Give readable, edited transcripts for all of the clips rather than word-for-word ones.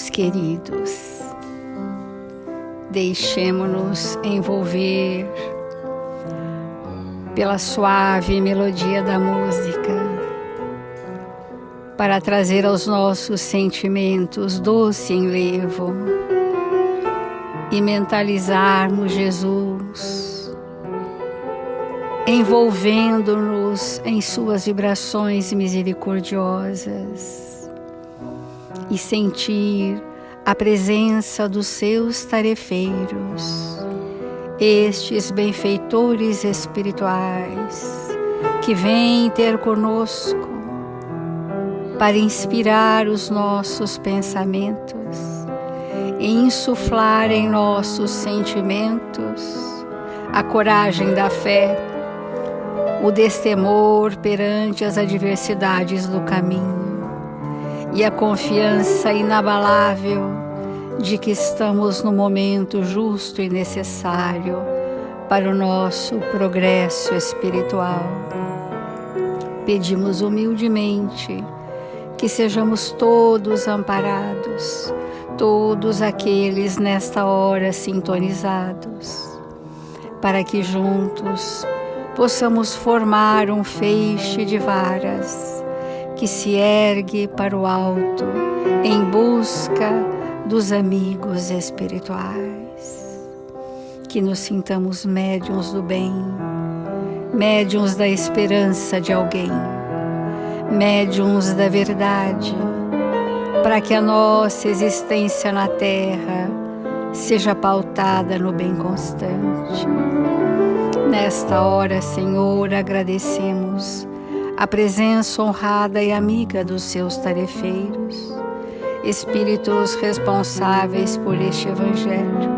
irmãos queridos, deixemo-nos envolver pela suave melodia da música para trazer aos nossos sentimentos doce enlevo e mentalizarmos Jesus, envolvendo-nos em suas vibrações misericordiosas e sentir a presença dos seus tarefeiros, estes benfeitores espirituais que vêm ter conosco para inspirar os nossos pensamentos e insuflar em nossos sentimentos a coragem da fé, o destemor perante as adversidades do caminho e a confiança inabalável de que estamos no momento justo e necessário para o nosso progresso espiritual. Pedimos humildemente que sejamos todos amparados, todos aqueles nesta hora sintonizados, para que juntos possamos formar um feixe de varas que se ergue para o alto em busca dos amigos espirituais. Que nos sintamos médiuns do bem, médiuns da esperança de alguém, médiuns da verdade, para que a nossa existência na Terra seja pautada no bem constante. Nesta hora, Senhor, agradecemos a presença honrada e amiga dos seus tarefeiros, espíritos responsáveis por este Evangelho,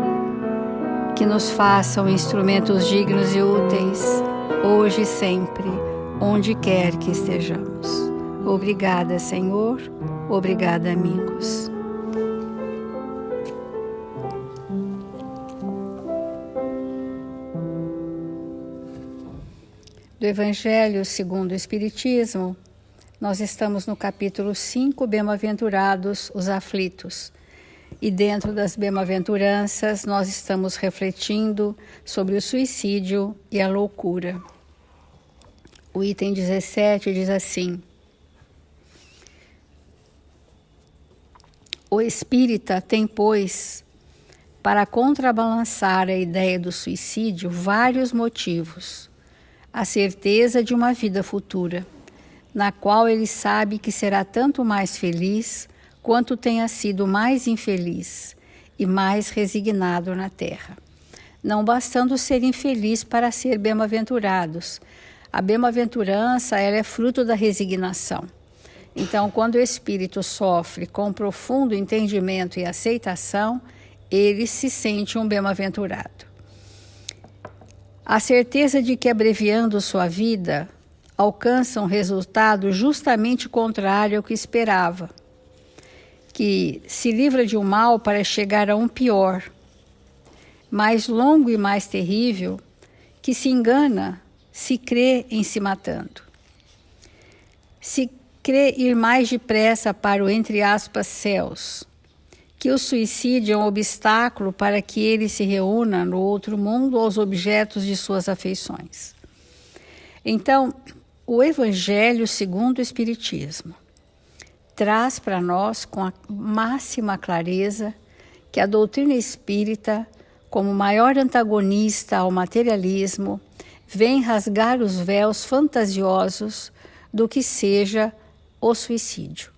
que nos façam instrumentos dignos e úteis, hoje e sempre, onde quer que estejamos. Obrigada, Senhor. Obrigada, amigos. Do Evangelho segundo o Espiritismo, nós estamos no capítulo 5, Bem-aventurados os aflitos. E dentro das bem-aventuranças, nós estamos refletindo sobre o suicídio e a loucura. O item 17 diz assim: o espírita tem, pois, para contrabalançar a ideia do suicídio, vários motivos. A certeza de uma vida futura, na qual ele sabe que será tanto mais feliz quanto tenha sido mais infeliz e mais resignado na terra. Não bastando ser infeliz para ser bem-aventurados. A bem-aventurança, ela é fruto da resignação. Então, quando o espírito sofre com profundo entendimento e aceitação, ele se sente um bem-aventurado. A certeza de que, abreviando sua vida, alcança um resultado justamente contrário ao que esperava, que se livra de um mal para chegar a um pior, mais longo e mais terrível, que se engana, se crê em se matando. Se crê ir mais depressa para o, entre aspas, céus, que o suicídio é um obstáculo para que ele se reúna no outro mundo aos objetos de suas afeições. Então, o Evangelho segundo o Espiritismo traz para nós com a máxima clareza que a doutrina espírita, como maior antagonista ao materialismo, vem rasgar os véus fantasiosos do que seja o suicídio.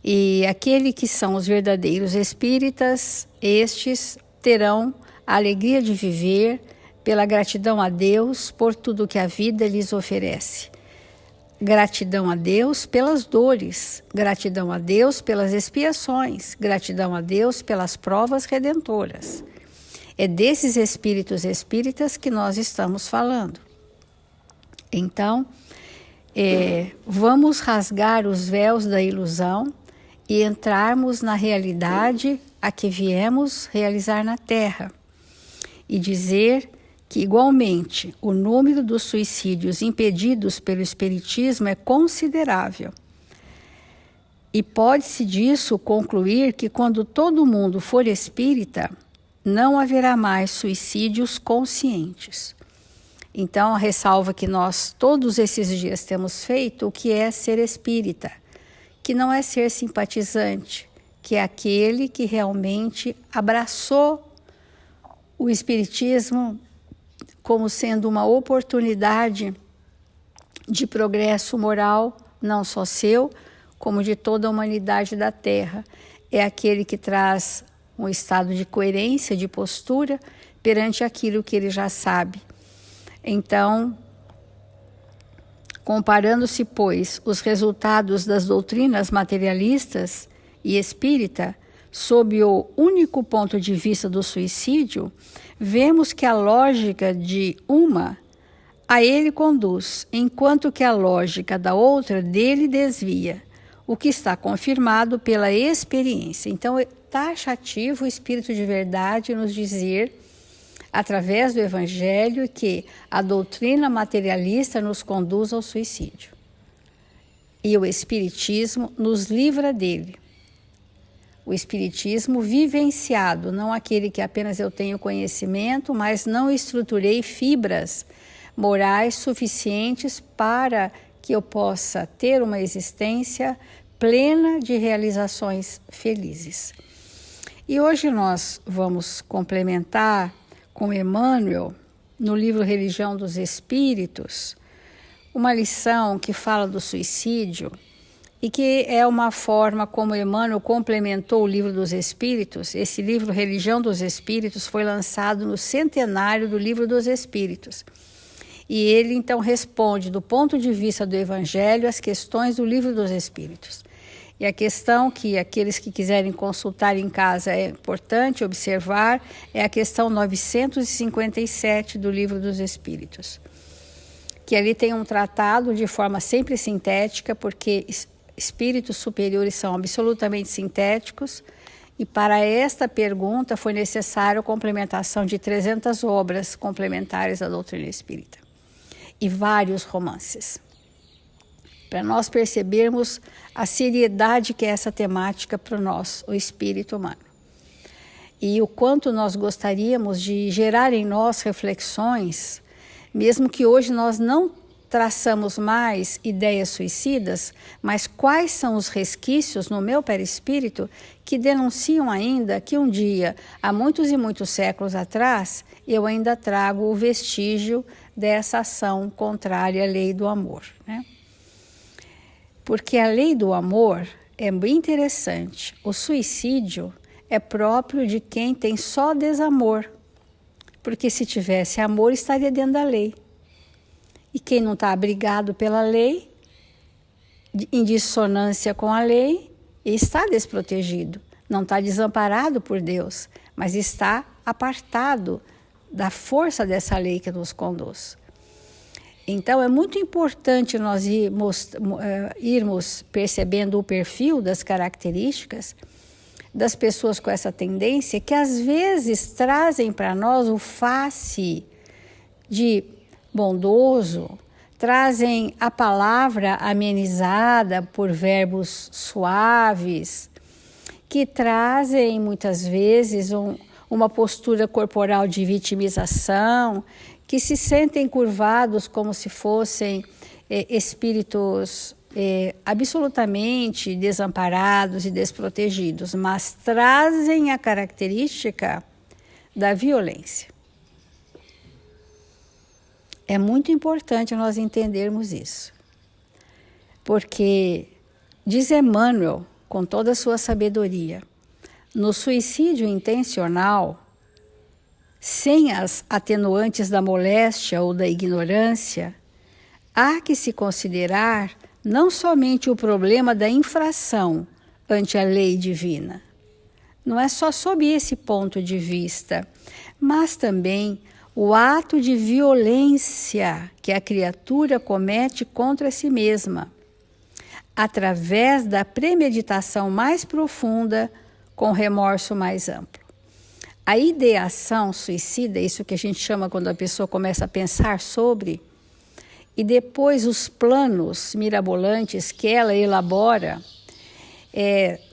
E aquele que são os verdadeiros espíritas, estes terão a alegria de viver pela gratidão a Deus por tudo que a vida lhes oferece. Gratidão a Deus pelas dores, gratidão a Deus pelas expiações, gratidão a Deus pelas provas redentoras. É desses espíritos espíritas que nós estamos falando. Então, vamos rasgar os véus da ilusão e entrarmos na realidade a que viemos realizar na Terra e dizer que, igualmente, o número dos suicídios impedidos pelo Espiritismo é considerável. E pode-se disso concluir que quando todo mundo for espírita, não haverá mais suicídios conscientes. Então, a ressalva que nós todos esses dias temos feito, o que é ser espírita, que não é ser simpatizante, que é aquele que realmente abraçou o espiritismo como sendo uma oportunidade de progresso moral, não só seu, como de toda a humanidade da Terra. É aquele que traz um estado de coerência, de postura, perante aquilo que ele já sabe. Então, comparando-se, pois, os resultados das doutrinas materialistas e espírita, sob o único ponto de vista do suicídio, vemos que a lógica de uma a ele conduz, enquanto que a lógica da outra dele desvia, o que está confirmado pela experiência. Então, é taxativo o Espírito de Verdade nos dizer, através do Evangelho, que a doutrina materialista nos conduz ao suicídio. E o Espiritismo nos livra dele. O Espiritismo vivenciado, não aquele que apenas eu tenho conhecimento, mas não estruturei fibras morais suficientes para que eu possa ter uma existência plena de realizações felizes. E hoje nós vamos complementar com Emmanuel, no livro Religião dos Espíritos, uma lição que fala do suicídio e que é uma forma como Emmanuel complementou o livro dos Espíritos. Esse livro, Religião dos Espíritos, foi lançado no centenário do livro dos Espíritos. E ele, então, responde, do ponto de vista do Evangelho, as questões do livro dos Espíritos. E a questão que aqueles que quiserem consultar em casa é importante observar é a questão 957 do livro dos Espíritos. Que ali tem um tratado de forma sempre sintética, porque espíritos superiores são absolutamente sintéticos, e para esta pergunta foi necessário a complementação de 300 obras complementares da doutrina espírita e vários romances, para nós percebermos a seriedade que é essa temática para nós, o espírito humano. E o quanto nós gostaríamos de gerar em nós reflexões, mesmo que hoje nós não traçamos mais ideias suicidas, mas quais são os resquícios no meu perispírito que denunciam ainda que um dia, há muitos e muitos séculos atrás, eu ainda trago o vestígio dessa ação contrária à lei do amor, né? Porque a lei do amor é bem interessante. O suicídio é próprio de quem tem só desamor, porque se tivesse amor estaria dentro da lei. E quem não está abrigado pela lei, em dissonância com a lei, está desprotegido. Não está desamparado por Deus, mas está apartado da força dessa lei que nos conduz. Então, é muito importante nós irmos percebendo o perfil das características das pessoas com essa tendência, que às vezes trazem para nós o face de bondoso, trazem a palavra amenizada por verbos suaves, que trazem muitas vezes uma postura corporal de vitimização, que se sentem curvados como se fossem espíritos absolutamente desamparados e desprotegidos, mas trazem a característica da violência. É muito importante nós entendermos isso, porque diz Emmanuel, com toda a sua sabedoria, no suicídio intencional, sem as atenuantes da moléstia ou da ignorância, há que se considerar não somente o problema da infração ante a lei divina. Não é só sob esse ponto de vista, mas também o ato de violência que a criatura comete contra si mesma, através da premeditação mais profunda, com remorso mais amplo. A ideação suicida, isso que a gente chama quando a pessoa começa a pensar sobre, e depois os planos mirabolantes que ela elabora,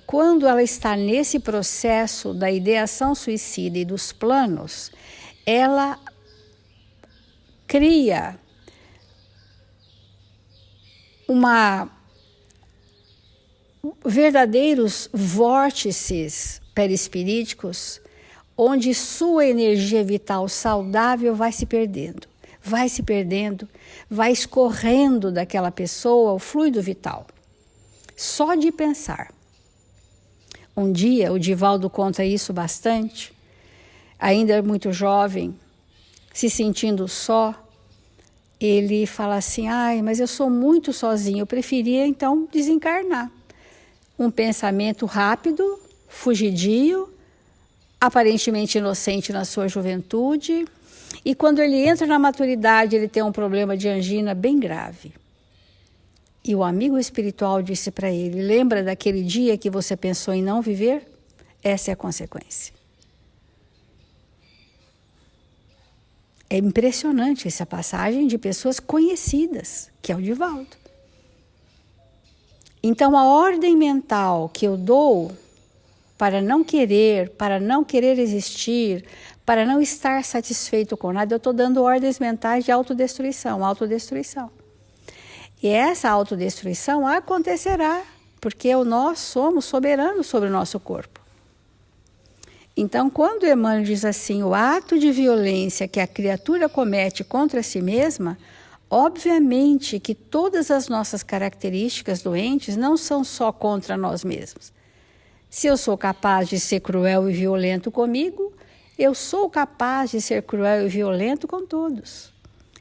quando ela está nesse processo da ideação suicida e dos planos, ela cria verdadeiros vórtices perispiríticos, onde sua energia vital saudável vai se perdendo, vai escorrendo daquela pessoa o fluido vital. Só de pensar. Um dia, o Divaldo conta isso bastante, ainda muito jovem, se sentindo só, ele fala assim, mas eu sou muito sozinho, eu preferia então desencarnar. Um pensamento rápido, fugidio, aparentemente inocente na sua juventude, e quando ele entra na maturidade, ele tem um problema de angina bem grave. E o amigo espiritual disse para ele, lembra daquele dia que você pensou em não viver? Essa é a consequência. É impressionante essa passagem de pessoas conhecidas, que é o Divaldo. Então, a ordem mental que eu dou para não querer existir, para não estar satisfeito com nada, eu estou dando ordens mentais de autodestruição. E essa autodestruição acontecerá, porque nós somos soberanos sobre o nosso corpo. Então, quando Emmanuel diz assim, o ato de violência que a criatura comete contra si mesma, obviamente que todas as nossas características doentes não são só contra nós mesmos. Se eu sou capaz de ser cruel e violento comigo, eu sou capaz de ser cruel e violento com todos.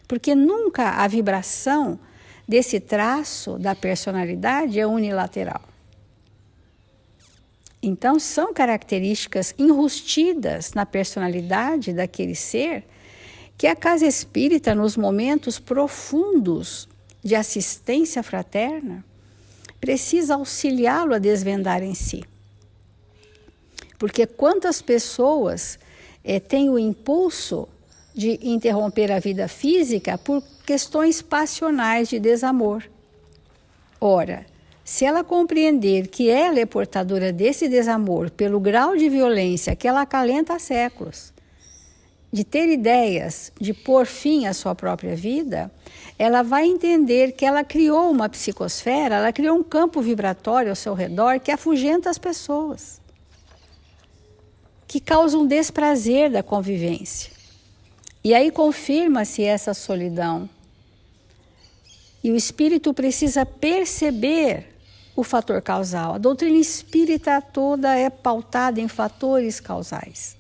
Porque nunca a vibração desse traço da personalidade é unilateral. Então, são características enrustidas na personalidade daquele ser que a casa espírita, nos momentos profundos de assistência fraterna, precisa auxiliá-lo a desvendar em si. Porque quantas pessoas têm o impulso de interromper a vida física por questões passionais de desamor. Ora, se ela compreender que ela é portadora desse desamor pelo grau de violência que ela acalenta há séculos, de ter ideias de pôr fim à sua própria vida, ela vai entender que ela criou uma psicosfera, ela criou um campo vibratório ao seu redor que afugenta as pessoas, que causa um desprazer da convivência. E aí confirma-se essa solidão. E o espírito precisa perceber o fator causal. A doutrina espírita toda é pautada em fatores causais.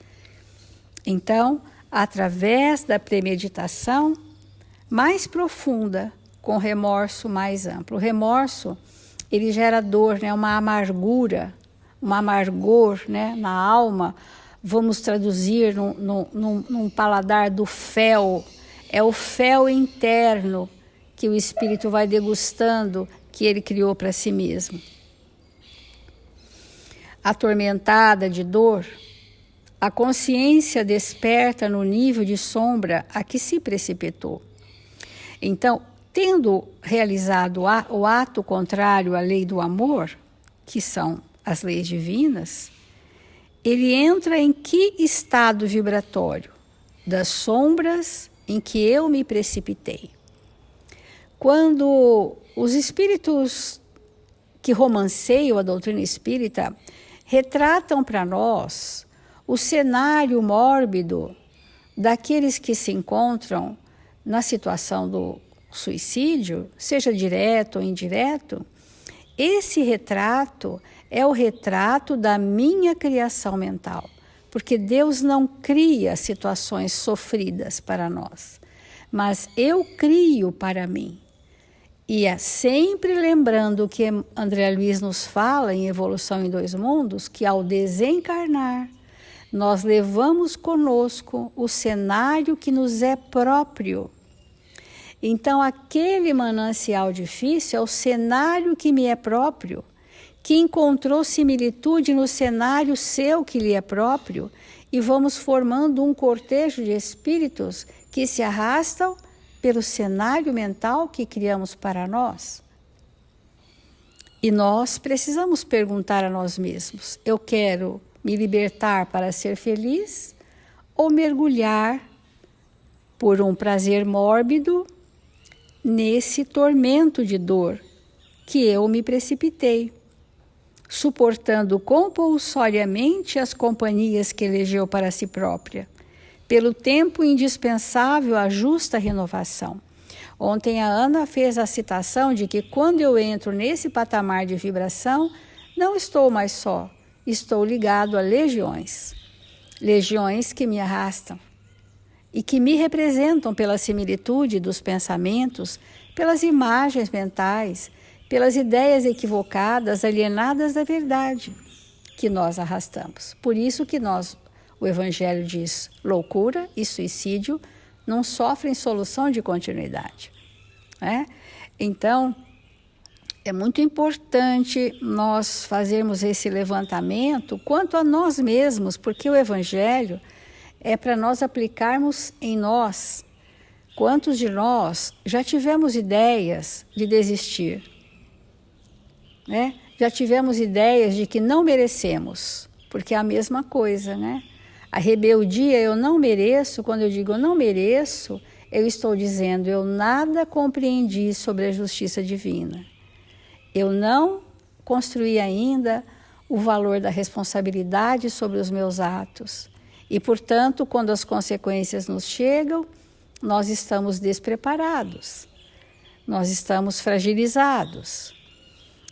Então, através da premeditação mais profunda, com remorso mais amplo. O remorso, ele gera dor, né? Uma amargura, um amargor, né? Na alma. Vamos traduzir num paladar do fel. É o fel interno que o espírito vai degustando, que ele criou para si mesmo. Atormentada de dor, a consciência desperta no nível de sombra a que se precipitou. Então, tendo realizado o ato contrário à lei do amor, que são as leis divinas, ele entra em que estado vibratório? Das sombras em que eu me precipitei. Quando os espíritos que romanceiam a doutrina espírita retratam para nós o cenário mórbido daqueles que se encontram na situação do suicídio, seja direto ou indireto, esse retrato é o retrato da minha criação mental, porque Deus não cria situações sofridas para nós, mas eu crio para mim. E é sempre lembrando o que André Luiz nos fala em Evolução em Dois Mundos, que ao desencarnar, nós levamos conosco o cenário que nos é próprio. Então, aquele manancial difícil é o cenário que me é próprio, que encontrou similitude no cenário seu que lhe é próprio, e vamos formando um cortejo de espíritos que se arrastam pelo cenário mental que criamos para nós. E nós precisamos perguntar a nós mesmos: eu quero me libertar para ser feliz ou mergulhar por um prazer mórbido nesse tormento de dor que eu me precipitei, suportando compulsoriamente as companhias que elegeu para si própria, pelo tempo indispensável à justa renovação. Ontem a Ana fez a citação de que quando eu entro nesse patamar de vibração, não estou mais só, estou ligado a legiões. Legiões que me arrastam e que me representam pela similitude dos pensamentos, pelas imagens mentais, pelas ideias equivocadas, alienadas da verdade que nós arrastamos. Por isso que o Evangelho diz: loucura e suicídio não sofrem solução de continuidade. Então, é muito importante nós fazermos esse levantamento quanto a nós mesmos, porque o Evangelho é para nós aplicarmos em nós. Quantos de nós já tivemos ideias de desistir? Já tivemos ideias de que não merecemos, porque é a mesma coisa, A rebeldia, eu não mereço, quando eu digo eu não mereço, eu estou dizendo eu nada compreendi sobre a justiça divina. Eu não construí ainda o valor da responsabilidade sobre os meus atos. E, portanto, quando as consequências nos chegam, nós estamos despreparados, nós estamos fragilizados.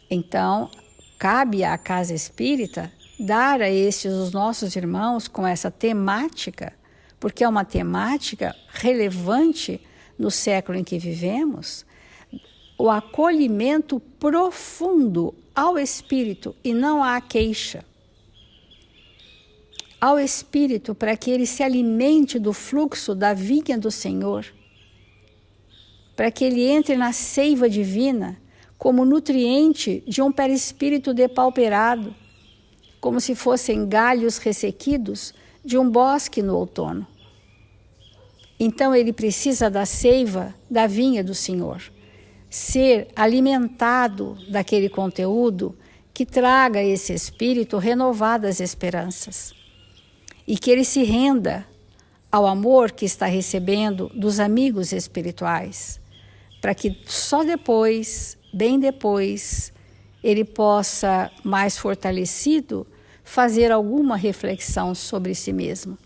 Então, cabe à casa espírita dar a estes os nossos irmãos com essa temática, porque é uma temática relevante no século em que vivemos, o acolhimento profundo ao espírito e não à queixa. Ao espírito, para que ele se alimente do fluxo da vinha do Senhor, para que ele entre na seiva divina como nutriente de um perispírito depauperado, como se fossem galhos ressequidos de um bosque no outono. Então ele precisa da seiva da vinha do Senhor, ser alimentado daquele conteúdo que traga a esse espírito renovadas esperanças e que ele se renda ao amor que está recebendo dos amigos espirituais, para que só depois, bem depois, ele possa, mais fortalecido, fazer alguma reflexão sobre si mesmo.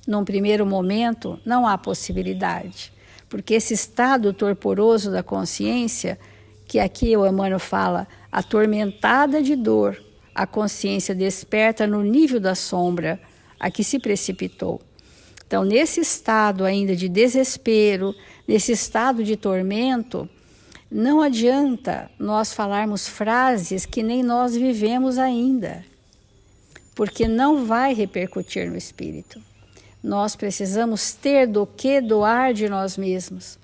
Num primeiro momento, não há possibilidade, porque esse estado torporoso da consciência, que aqui o Emmanuel fala, atormentada de dor, a consciência desperta no nível da sombra a que se precipitou. Então, nesse estado ainda de desespero, nesse estado de tormento, não adianta nós falarmos frases que nem nós vivemos ainda, porque não vai repercutir no espírito. Nós precisamos ter do que doar de nós mesmos,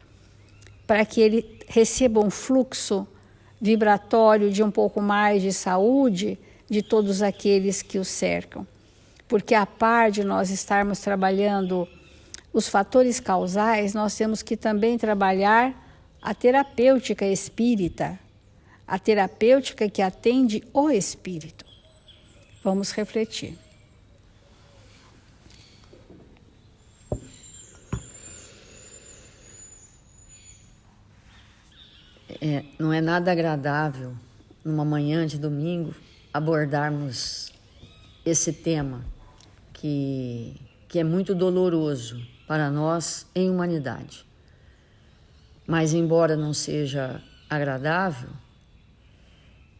para que ele receba um fluxo vibratório de um pouco mais de saúde de todos aqueles que o cercam. Porque a par de nós estarmos trabalhando os fatores causais, nós temos que também trabalhar a terapêutica espírita, a terapêutica que atende o espírito. Vamos refletir. Não é nada agradável, numa manhã de domingo, abordarmos esse tema que é muito doloroso para nós em humanidade. Mas, embora não seja agradável,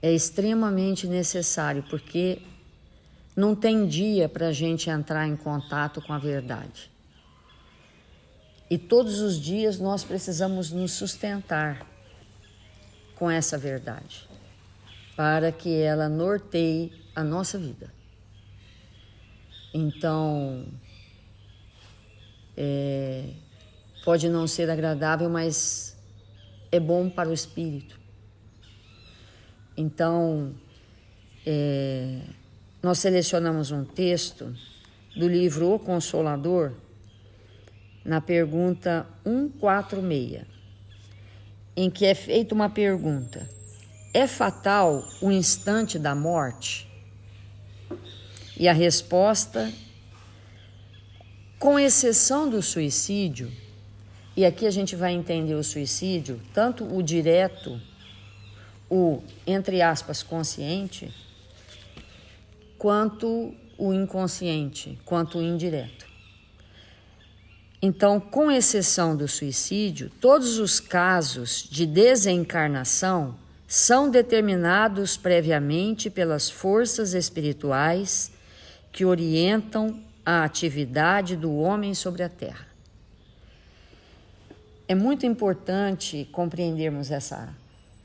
é extremamente necessário, porque não tem dia para a gente entrar em contato com a verdade. E todos os dias nós precisamos nos sustentar com essa verdade, para que ela norteie a nossa vida. Então, pode não ser agradável, mas é bom para o espírito. Então, nós selecionamos um texto do livro O Consolador, na pergunta 146, em que é feita uma pergunta: é fatal o instante da morte? E a resposta, com exceção do suicídio, e aqui a gente vai entender o suicídio, tanto o direto, o, entre aspas, consciente, quanto o inconsciente, quanto o indireto. Então, com exceção do suicídio, todos os casos de desencarnação são determinados previamente pelas forças espirituais que orientam a atividade do homem sobre a Terra. É muito importante compreendermos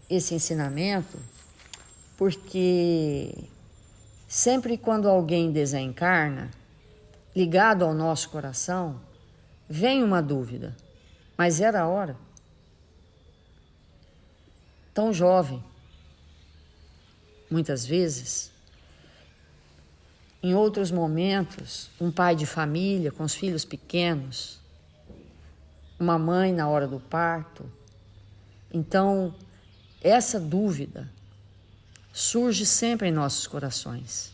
esse ensinamento, porque sempre quando alguém desencarna, ligado ao nosso coração, vem uma dúvida: mas era a hora? Tão jovem, muitas vezes. Em outros momentos, um pai de família com os filhos pequenos, uma mãe na hora do parto. Então, essa dúvida surge sempre em nossos corações.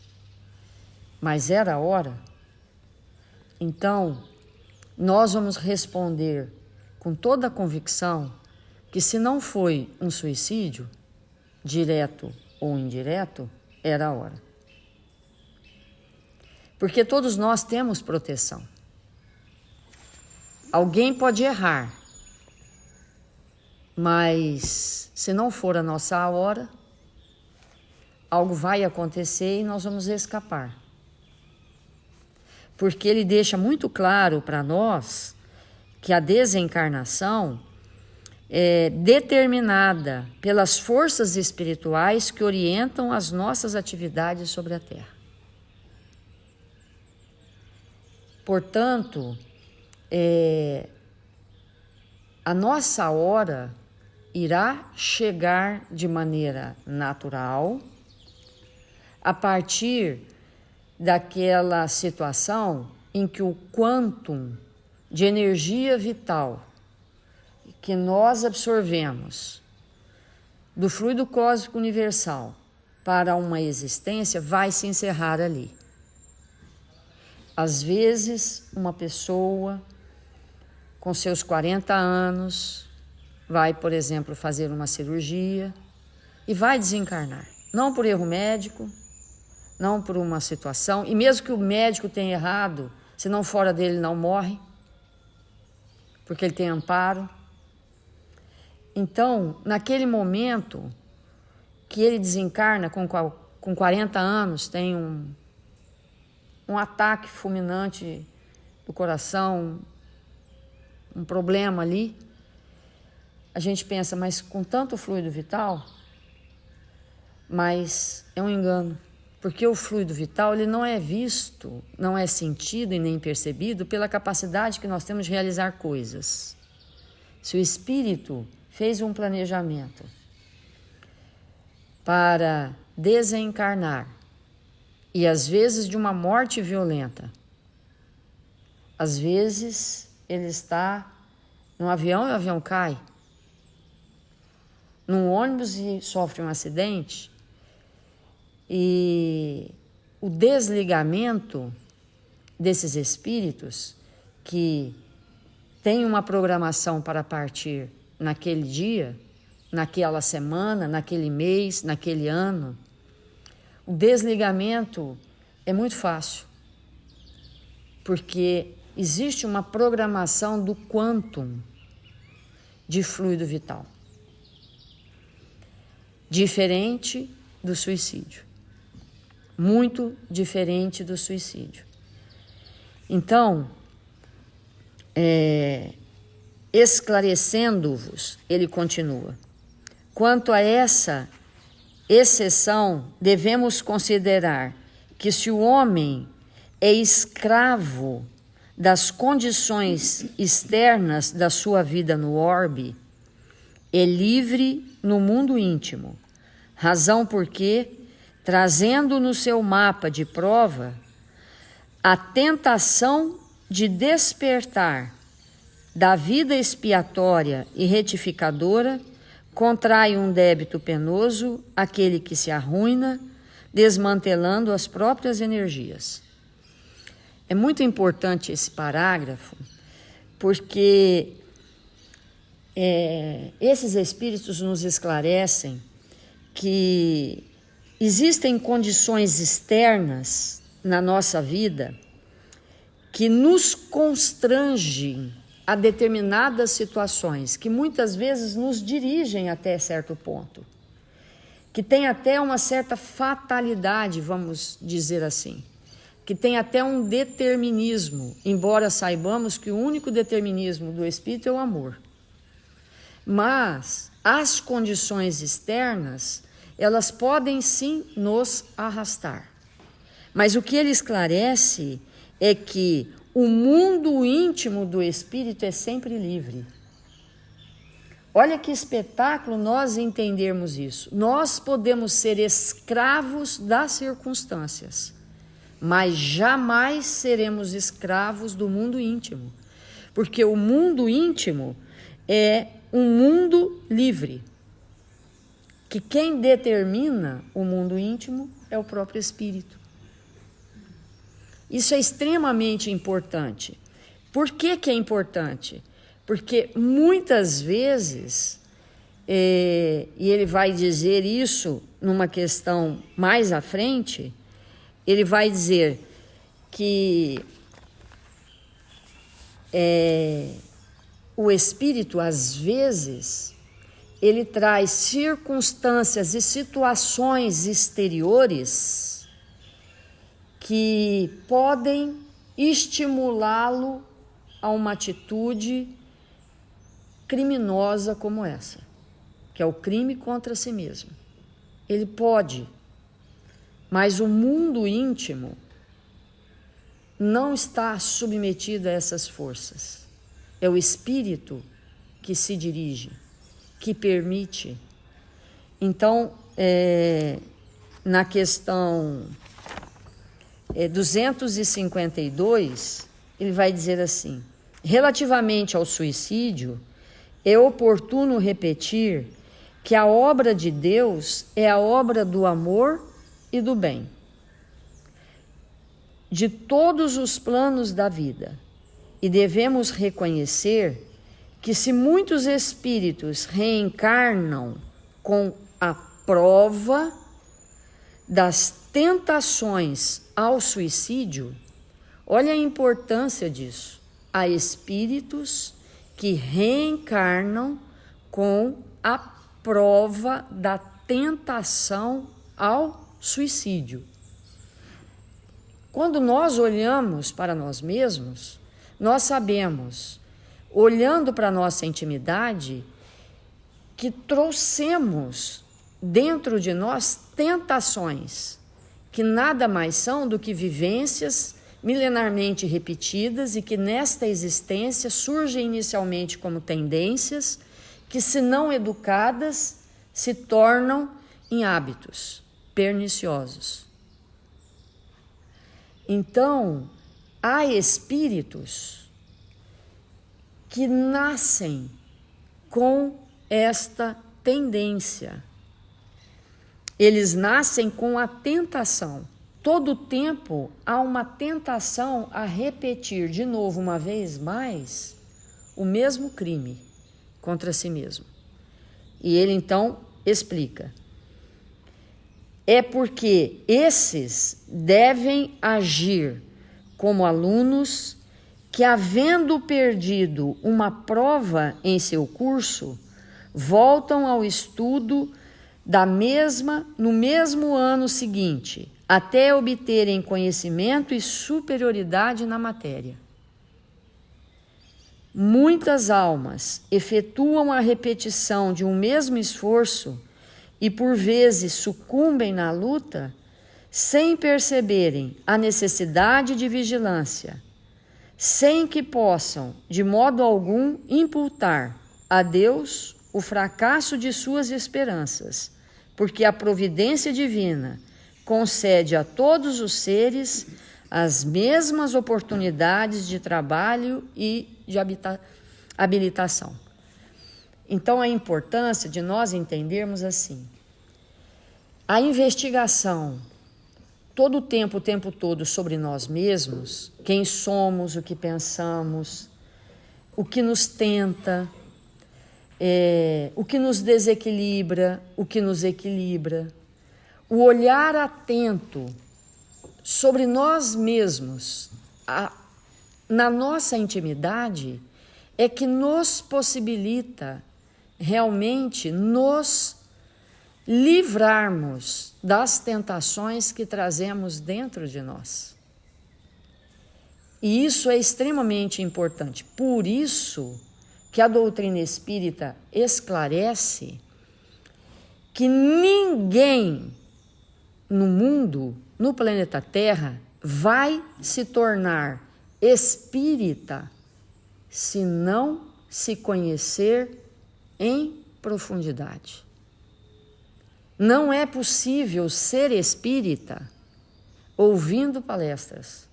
Mas era a hora? Então, nós vamos responder com toda a convicção que, se não foi um suicídio, direto ou indireto, era a hora. Porque todos nós temos proteção. Alguém pode errar, mas se não for a nossa hora, algo vai acontecer e nós vamos escapar. Porque ele deixa muito claro para nós que a desencarnação é determinada pelas forças espirituais que orientam as nossas atividades sobre a Terra. Portanto, a nossa hora irá chegar de maneira natural a partir daquela situação em que o quantum de energia vital que nós absorvemos do fluido cósmico universal para uma existência vai se encerrar ali. Às vezes, uma pessoa com seus 40 anos vai, por exemplo, fazer uma cirurgia e vai desencarnar. Não por erro médico, não por uma situação, e mesmo que o médico tenha errado, se não fora dele não morre, porque ele tem amparo. Então, naquele momento que ele desencarna com 40 anos, tem um ataque fulminante do coração, um problema ali, a gente pensa, mas com tanto fluido vital? Mas é um engano, porque o fluido vital ele não é visto, não é sentido e nem percebido pela capacidade que nós temos de realizar coisas. Se o espírito fez um planejamento para desencarnar, e às vezes de uma morte violenta, às vezes ele está num avião e o avião cai, num ônibus e sofre um acidente, e o desligamento desses espíritos que têm uma programação para partir naquele dia, naquela semana, naquele mês, naquele ano, o desligamento é muito fácil, porque existe uma programação do quantum de fluido vital, diferente do suicídio, muito diferente do suicídio. Então, esclarecendo-vos, ele continua, quanto a essa exceção, devemos considerar que se o homem é escravo das condições externas da sua vida no orbe, é livre no mundo íntimo, razão porque, trazendo no seu mapa de prova a tentação de despertar da vida expiatória e retificadora, contrai um débito penoso aquele que se arruína, desmantelando as próprias energias. É muito importante esse parágrafo, porque esses espíritos nos esclarecem que existem condições externas na nossa vida que nos constrangem a determinadas situações, que muitas vezes nos dirigem até certo ponto, que tem até uma certa fatalidade, vamos dizer assim, que tem até um determinismo, embora saibamos que o único determinismo do espírito é o amor. Mas as condições externas, elas podem sim nos arrastar. Mas o que ele esclarece é que o mundo íntimo do espírito é sempre livre. Olha que espetáculo nós entendermos isso. Nós podemos ser escravos das circunstâncias, mas jamais seremos escravos do mundo íntimo, porque o mundo íntimo é um mundo livre, que quem determina o mundo íntimo é o próprio espírito. Isso é extremamente importante. Por que que é importante? Porque muitas vezes, e ele vai dizer isso numa questão mais à frente, ele vai dizer que o espírito, às vezes, ele traz circunstâncias e situações exteriores que podem estimulá-lo a uma atitude criminosa como essa, que é o crime contra si mesmo. Ele pode, mas o mundo íntimo não está submetido a essas forças. É o espírito que se dirige, que permite. Então, na questão 252, ele vai dizer assim: relativamente ao suicídio, é oportuno repetir que a obra de Deus é a obra do amor e do bem, de todos os planos da vida, e devemos reconhecer que se muitos espíritos reencarnam com a prova das tentações ao suicídio, olha a importância disso. Há espíritos que reencarnam com a prova da tentação ao suicídio. Quando nós olhamos para nós mesmos, nós sabemos, olhando para a nossa intimidade, que trouxemos dentro de nós tentações, que nada mais são do que vivências milenarmente repetidas e que nesta existência surgem inicialmente como tendências que, se não educadas, se tornam em hábitos perniciosos. Então, há espíritos que nascem com esta tendência. Eles nascem com a tentação. Todo tempo há uma tentação a repetir de novo, uma vez mais, o mesmo crime contra si mesmo. E ele então explica: é porque esses devem agir como alunos que, havendo perdido uma prova em seu curso, voltam ao estudo no mesmo ano seguinte, até obterem conhecimento e superioridade na matéria. Muitas almas efetuam a repetição de um mesmo esforço e por vezes sucumbem na luta sem perceberem a necessidade de vigilância, sem que possam, de modo algum, imputar a Deus o fracasso de suas esperanças, porque a providência divina concede a todos os seres as mesmas oportunidades de trabalho e de habilitação. Então, a importância de nós entendermos assim: a investigação todo o tempo todo sobre nós mesmos, quem somos, o que pensamos, o que nos tenta, o que nos desequilibra, o que nos equilibra, o olhar atento sobre nós mesmos, na nossa intimidade, é que nos possibilita realmente nos livrarmos das tentações que trazemos dentro de nós. E isso é extremamente importante. Por isso que a doutrina espírita esclarece que ninguém no mundo, no planeta Terra, vai se tornar espírita se não se conhecer em profundidade. Não é possível ser espírita ouvindo palestras.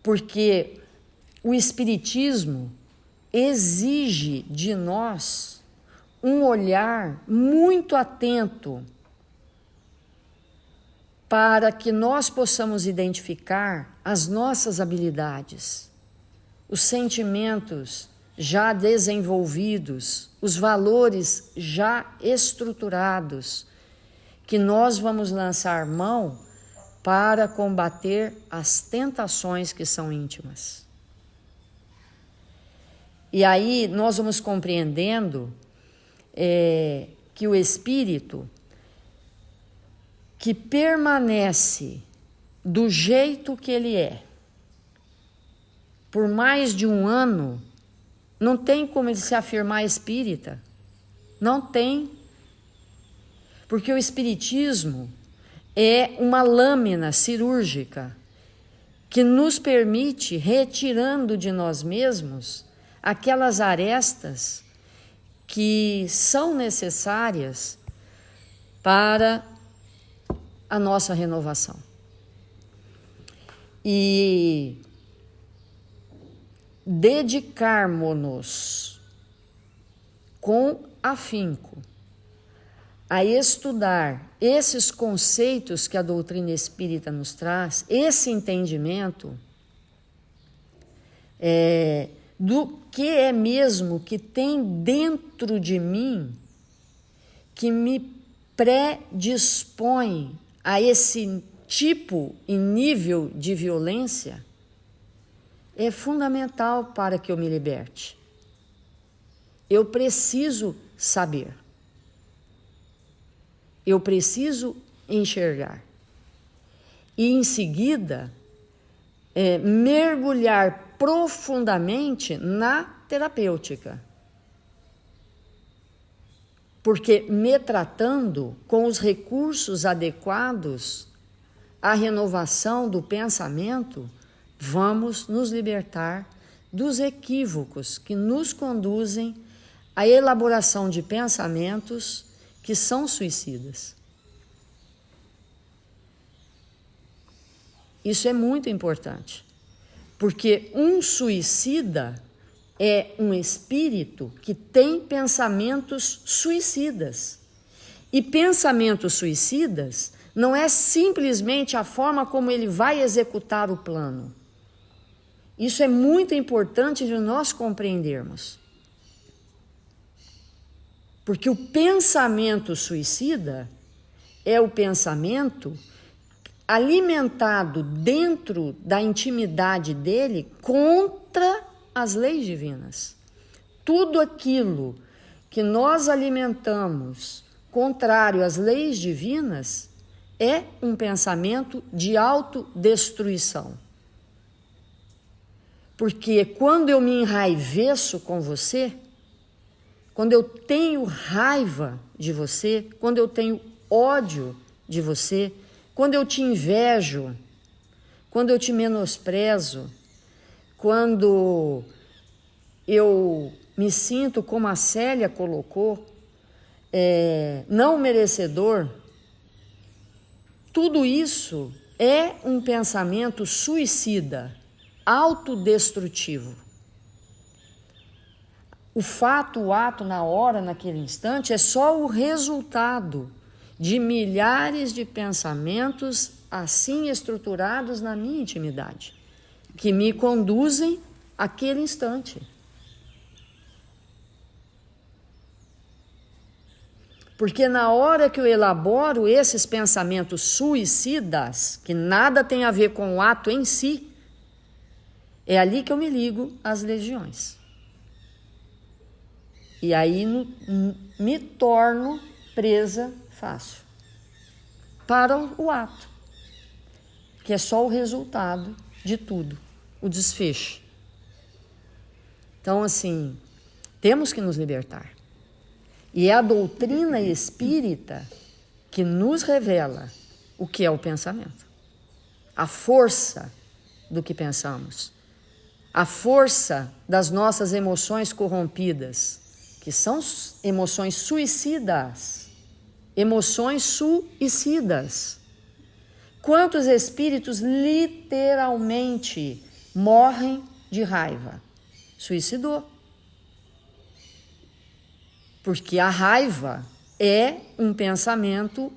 Porque o espiritismo exige de nós um olhar muito atento para que nós possamos identificar as nossas habilidades, os sentimentos já desenvolvidos, os valores já estruturados, que nós vamos lançar mão para combater as tentações que são íntimas. E aí nós vamos compreendendo que o espírito que permanece do jeito que ele é, por mais de um ano, não tem como ele se afirmar espírita. Não tem. Porque o espiritismo é uma lâmina cirúrgica que nos permite, retirando de nós mesmos, aquelas arestas que são necessárias para a nossa renovação. E dedicarmos-nos com afinco a estudar esses conceitos que a doutrina espírita nos traz, esse entendimento do que é mesmo que tem dentro de mim que me predispõe a esse tipo e nível de violência, é fundamental para que eu me liberte. Eu preciso saber. Eu preciso enxergar. E em seguida, mergulhar profundamente na terapêutica. Porque me tratando com os recursos adequados à renovação do pensamento, vamos nos libertar dos equívocos que nos conduzem à elaboração de pensamentos que são suicidas. Isso é muito importante, porque um suicida é um espírito que tem pensamentos suicidas. E pensamentos suicidas não é simplesmente a forma como ele vai executar o plano. Isso é muito importante de nós compreendermos. Porque o pensamento suicida é o pensamento alimentado dentro da intimidade dele contra as leis divinas. Tudo aquilo que nós alimentamos contrário às leis divinas é um pensamento de autodestruição. Porque quando eu me enraiveço com você, quando eu tenho raiva de você, quando eu tenho ódio de você, quando eu te invejo, quando eu te menosprezo, quando eu me sinto, como a Célia colocou, não merecedor, tudo isso é um pensamento suicida, autodestrutivo. O fato, o ato, na hora, naquele instante, é só o resultado de milhares de pensamentos assim estruturados na minha intimidade, que me conduzem àquele instante. Porque na hora que eu elaboro esses pensamentos suicidas, que nada tem a ver com o ato em si, é ali que eu me ligo às legiões. E aí me torno presa fácil para o ato, que é só o resultado de tudo, o desfecho. Então, assim, temos que nos libertar. E é a doutrina espírita que nos revela o que é o pensamento. A força do que pensamos. A força das nossas emoções corrompidas, que são emoções suicidas. Emoções suicidas. Quantos espíritos literalmente morrem de raiva? Suicidou. Porque a raiva é um pensamento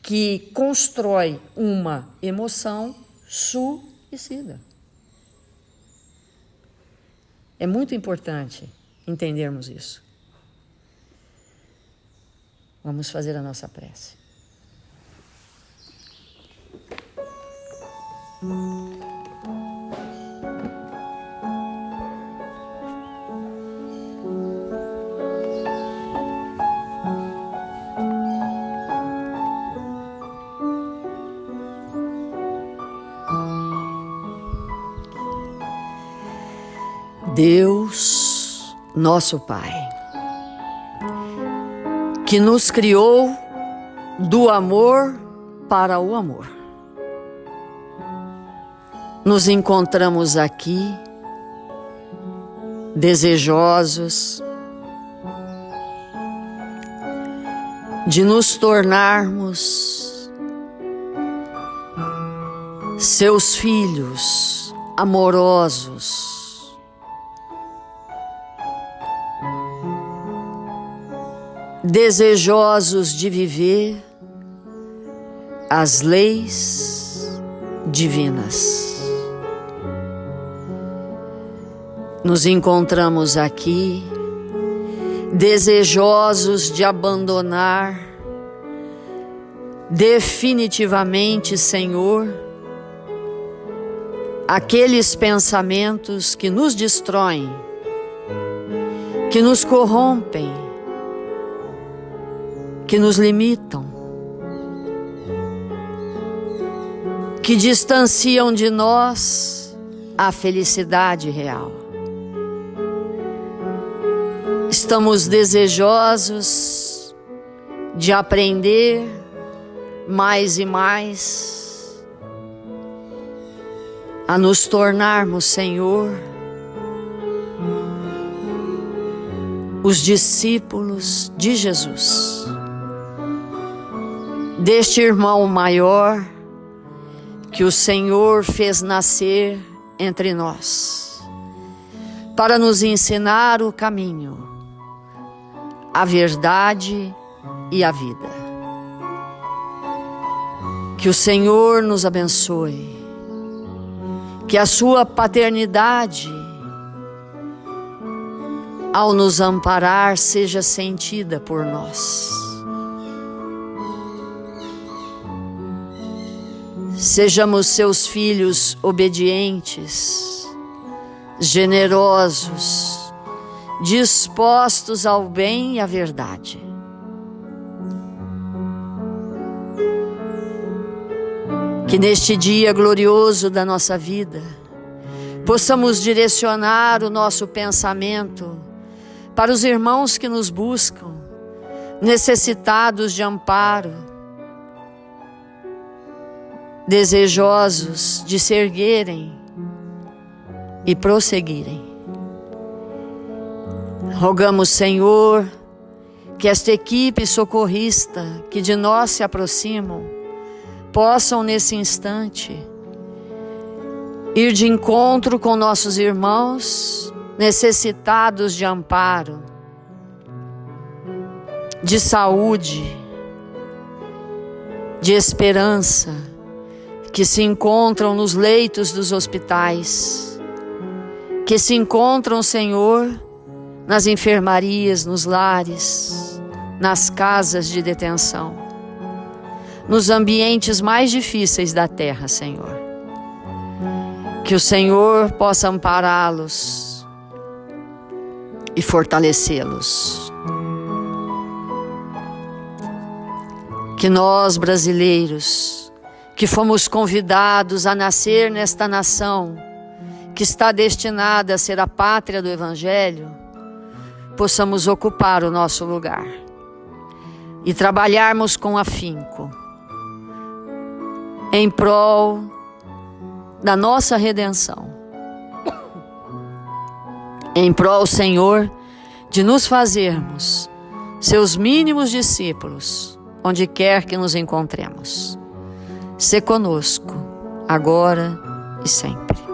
que constrói uma emoção suicida. É muito importante entendermos isso. Vamos fazer a nossa prece. Deus, nosso Pai, que nos criou do amor para o amor. Nos encontramos aqui, desejosos de nos tornarmos seus filhos amorosos, desejosos de viver as leis divinas. Nos encontramos aqui, desejosos de abandonar definitivamente, Senhor, aqueles pensamentos que nos destroem, que nos corrompem, que nos limitam, que distanciam de nós a felicidade real. Estamos desejosos de aprender mais e mais a nos tornarmos, Senhor, os discípulos de Jesus, deste irmão maior que o Senhor fez nascer entre nós, para nos ensinar o caminho, a verdade e a vida. Que o Senhor nos abençoe, que a sua paternidade, ao nos amparar, seja sentida por nós. Sejamos seus filhos obedientes, generosos, dispostos ao bem e à verdade. Que neste dia glorioso da nossa vida, possamos direcionar o nosso pensamento para os irmãos que nos buscam, necessitados de amparo, desejosos de se erguerem e prosseguirem. Rogamos, Senhor, que esta equipe socorrista que de nós se aproximam, possam nesse instante ir de encontro com nossos irmãos necessitados de amparo, de saúde, de esperança, que se encontram nos leitos dos hospitais, que se encontram, Senhor, nas enfermarias, nos lares, nas casas de detenção, nos ambientes mais difíceis da terra, Senhor. Que o Senhor possa ampará-los e fortalecê-los. Que nós, brasileiros, que fomos convidados a nascer nesta nação, que está destinada a ser a pátria do Evangelho, possamos ocupar o nosso lugar e trabalharmos com afinco em prol da nossa redenção, em prol, Senhor, de nos fazermos seus mínimos discípulos, onde quer que nos encontremos. Sê conosco, agora e sempre.